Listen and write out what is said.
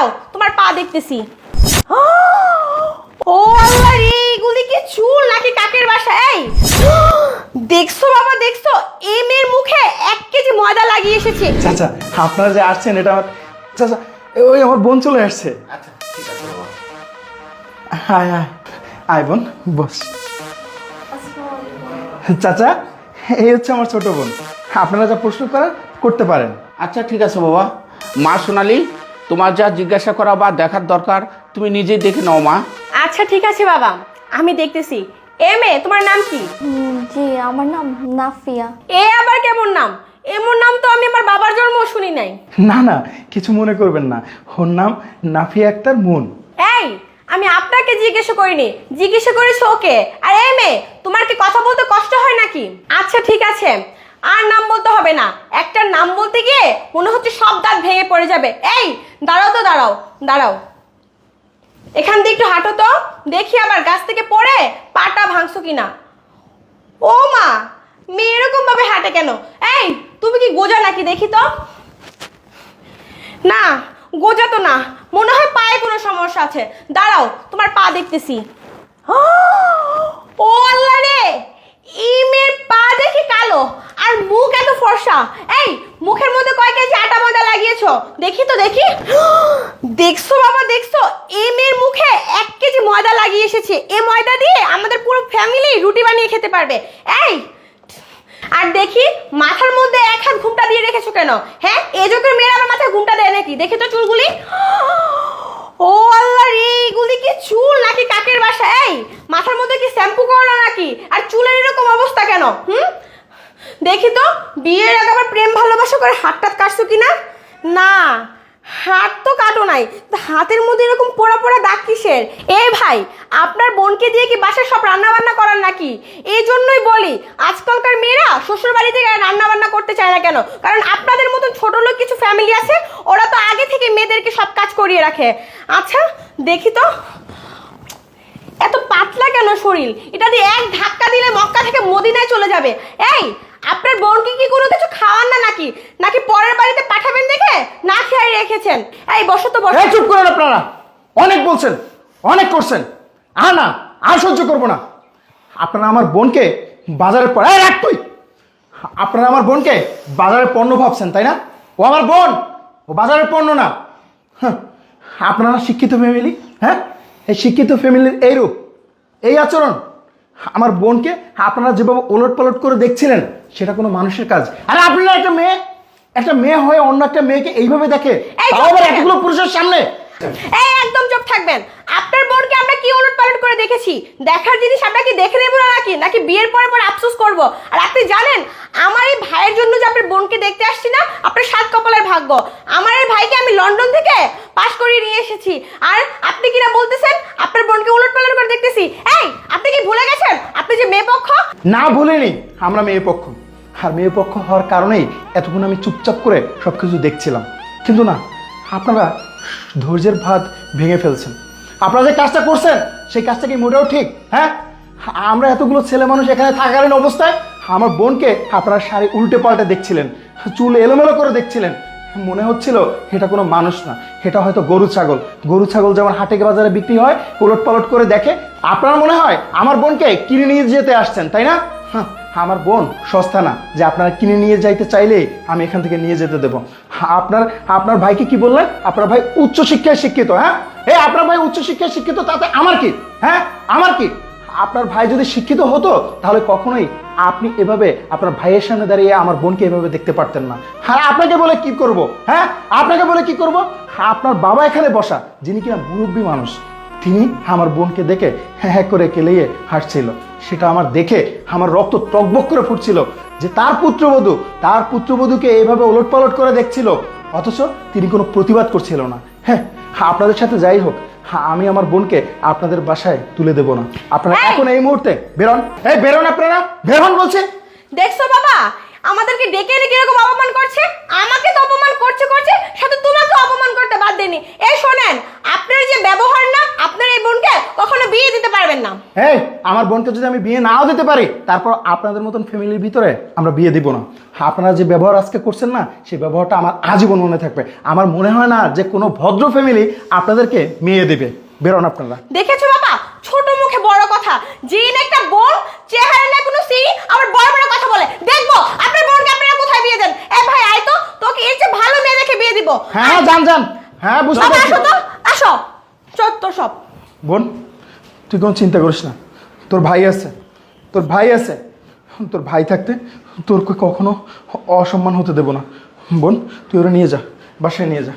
দাঁড়াও, তোমার পা দেখতেছি। ও আল্লাহ রে, এগুলি কি চুল নাকি কাকের বাসা? এই দেখছো বাবা, দেখছো এই মেয়ের মুখে 1 কেজি ময়দা লাগিয়ে এসেছে। চাচা আপনারা যে আসছেন এটা আমার চাচা, ওই আমার বোন চলে আসছে। আচ্ছা ঠিক আছে বাবা। আয় আয় আয় বোন, বস। চাচা এই হচ্ছে আমার ছোট বোন, আপনারা যা প্রশ্ন করেন করতে পারেন। আচ্ছা ঠিক আছে বাবা। মা সোনালি, তোমার যা জিজ্ঞাসা করা বা দেখার দরকার তুমি নিজেই দেখে নাও মা। আচ্ছা ঠিক আছে বাবা, আমি দেখতেছি। এ মেয়ে, তোমার নাম কি? জি, আমার নাম নাফিয়া। এ আবার কেমন নাম? এমন নাম তো আমি আমার বাবার জন্মও শুনি নাই। না না, কিছু মনে করবেন না, ওর নাম নাফিয়া আক্তার মুন। এই, আমি আপনাকে জিজ্ঞাসা করিনি, জিজ্ঞাসা করেছি ওকে। আর এই মেয়ে, তোমার কি কথা বলতে কষ্ট হয় নাকি? আচ্ছা ঠিক আছে, আর নাম বলতে হবে না। একটা নাম বলতে গিয়ে মনে হচ্ছে সব দাঁত ভেঙে পড়ে যাবে। এই দাঁড়াও তো, দাঁড়াও দাঁড়াও, এখান দিয়ে একটু হাঁটো তো, দেখি আবার গাছ থেকে পড়ে পাটা ভাঙছো কিনা। ও মা, মেয়ে এরকম ভাবে হাঁটে কেন? এই তুমি কি গোজা নাকি? দেখি তো। না, গোজা তো না, মনে হয় পায়ে কোনো সমস্যা আছে। দাঁড়াও, তোমার পা দেখতেছি। ও আল্লাহ রে, এই মেয়ের পা দেখি কালো আর মুখ এত ফর্সা। এই মুখের মধ্যে কয় কেজি আটা ময়দা লাগিয়েছো? দেখি তো দেখি। দেখছো বাবা, দেখছো এই মেয়ের মুখে 1 কেজি ময়দা লাগিয়ে এসেছে। এই ময়দা দিয়ে আমাদের পুরো ফ্যামিলি রুটি বানিয়ে খেতে পারবে। এই আর দেখি মাথার মধ্যে 1 হাত ঘুমটা দিয়ে রেখেছো কেন? হ্যাঁ, এই যুগের মেয়েরা আমার মাথায় ঘুমটা দেয় নাকি? দেখি তো চুলগুলি। ও আল্লাহ রে, এগুলি কি চুল নাকি কাকের বাসা? এই মাথার মধ্যে কি শ্যাম্পু করো না নাকি? আর চুলের এরকম অবস্থা কেন? দেখি তো, বিয়ের আগে আবার প্রেম ভালোবাসা করে হাতটাত কাটছো কিনা? না, হাত তো কাটো নাই, হাতের মধ্যে এরকম পোড়া পোড়া দাগ কিসের? এই ভাই, আপনার বোনকে দিয়ে কি বাসায় সব রান্না বান্না করার নাকি? এই জন্যই বলি আজকালকার মেয়েরা শ্বশুর বাড়ি থেকে রান্না বান্না করতে চায় না কেন? কারণ আপনাদের মতন ছোট লোক কিছু ফ্যামিলি আছে, ওরা তো আগে থেকে মেয়েদেরকে সব কাজ করিয়ে রাখে। আচ্ছা দেখি তো, এত পাতলা কেন শরীর? এটা দিয়ে 1 ধাক্কা দিলে মক্কা থেকে মদিনায় চলে যাবে। এই আপনার বোনকে কি কোনো কিছু খাওয়ান না নাকি? নাকি পরের বাড়িতে পাঠাবেন দেখে না খেয়ে রেখেছেন? এই বসো তো, বসো। এই চুপ করেন আপনারা, অনেক বলছেন, অনেক করছেন। না, আর সহ্য করবো না। আপনারা আমার বোনকে বাজারে রাখ তুই। আপনারা আমার বোনকে বাজারের পণ্য ভাবছেন, তাই না? ও আমার বোন, ও বাজারের পণ্য না। আপনারা শিক্ষিত ফ্যামিলি, হ্যাঁ, এই শিক্ষিত ফ্যামিলির এই রূপ, এই আচরণ। আমার বোনকে আপনারা যেভাবে ওলট পালট করে দেখছিলেন, সেটা কোনো মানুষের কাজ? আরে আপনারা একটা মেয়ে হয়ে অন্য একটা মেয়েকে এইভাবে দেখে, তাও আবার এতগুলো পুরুষের সামনে। এই একদম চুপ থাকবেন। আপনার বোনকে আমরা কি ওলট পালট করে দেখেছি? দেখার জিনিস আমরা কি দেখে নেব না নাকি বিয়ের পরে পরে আফসোস করব? আর আপনি জানেন, আমার এই ভাইয়ের জন্য যে আপনার বোনকে দেখতে আসছি না, আপনার 7 কপালের ভাগ্য। আমার এই ভাইকে আমি লন্ডন থেকে পাশ করিয়ে নিয়ে এসেছি, আর আপনি কিনা বলতেছেন আপনার বোনকে ওলট পালট করে দেখতেছি। এই আপনি কি ভুলে গেছেন আপনি যে মেয়ে পক্ষ? না, ভুলিনি, আমরা মেয়ে পক্ষ। আর মেয়ে পক্ষ হওয়ার কারণেই এতক্ষণ আমি চুপচাপ করে সব কিছু দেখছিলাম। কিন্তু না, আপনারা ধৈর্যের ভাত ভেঙে ফেলছেন। আপনারা যে কাজটা করছেন সেই কাজটা কি মোটেও ঠিক? হ্যাঁ, আমরা এতগুলো ছেলে মানুষ এখানে থাকাকালীন অবস্থায় আমার বোনকে আপনারা শাড়ি উল্টে পাল্টে দেখছিলেন, চুল এলোমেলো করে দেখছিলেন। মনে হচ্ছিল এটা কোনো মানুষ না, এটা হয়তো গরু ছাগল যেমন হাটে বাজারে বিক্রি হয়, উলট পালট করে দেখে। আপনার মনে হয় আমার বোনকে কিনে নিয়ে যেতে আসছেন, তাই না? আমার বোন সস্তা না যে আপনারা কিনে নিয়ে যাইতে চাইলেই আমি এখান থেকে নিয়ে যেতে দেবো। আপনার ভাইকে কি বললেন? আপনার ভাই উচ্চশিক্ষায় শিক্ষিত। হ্যাঁ, আপনার ভাই উচ্চশিক্ষায় শিক্ষিত, তাতে আমার কি? হ্যাঁ, আমার কি? আপনার ভাই যদি শিক্ষিত হতো তাহলে কখনোই আপনি এভাবে আপনার ভাইয়ের সামনে দাঁড়িয়ে আমার বোনকে এভাবে দেখতে পারতেন না। হ্যাঁ, আপনাকে বলে কি করব? হ্যাঁ, আপনাকে বলে কি করব? আপনার বাবা এখানে বসা, যিনি কিনা মুরব্বী মানুষ, তিনি আমার বোনকে দেখে হ্যাঁ করে কেলিয়ে হাসছিল। সেটা আমার দেখে আমার রক্ত টকবক করে ফুটছিল যে তার পুত্রবধূকে এইভাবে ওলট পালট করে দেখছিল, অথচ তিনি কোনো প্রতিবাদ করছিল না। হ্যাঁ, আপনাদের সাথে যাই হোক, আমি আমার বোনকে আপনাদের বাসায় তুলে দেব না। আপনারা এখন এই মুহূর্তে বেরোন। বেরোন, আপনারা বেরোন বলছে। দেখছো বাবা, আমাদেরকে ডেকে এনে কিরকম অপমান করছে। আমাকে তো অপমান করছে, সাথে তোমাকে অপমান করতে বাদ দেনি। এই শোনেন, আপনার যে ব্যবহার না, আপনার এই বোনকে কখনো বিয়ে দিতে পারবেন না। এই আমার বোনকে যদি আমি বিয়ে নাও দিতে পারি, তারপর আপনাদের মতন ফ্যামিলির ভিতরে আমরা বিয়ে দিব না। আপনারা যে ব্যবহার আজকে করছেন না, সেই ব্যবহারটা আমার আজীবন মনে থাকবে। আমার মনে হয় না যে কোনো ভদ্র ফ্যামিলি আপনাদেরকে মেয়ে দেবে। বেরোন আপনারা। দেখেছো বাবা, ছোট মুখে বড় কথা। জিন একটা বোন, চেহারা না কোনো সিঁড়ি, আবার বড় বড় কথা বলে। দেখবো আপনার বোনকে আপনারা কোথায় বিয়ে দেন। এ ভাই আয় তো, তোকে এর চেয়ে ভালো মেয়ে দেখে বিয়ে দিব। হ্যাঁ হ্যাঁ, যান যান। হ্যাঁ, বুঝতে বাবা পারছি। আসো তো, আসো। চত্বর সব। বোন, তুই কোনো চিন্তা করিস না। তোর ভাই আছে, তোর ভাই আছে। তোর ভাই থাকতে তোর কখনো অসম্মান হতে দেবো না। বোন, তুই ওরা নিয়ে যা, বাসায় নিয়ে যা।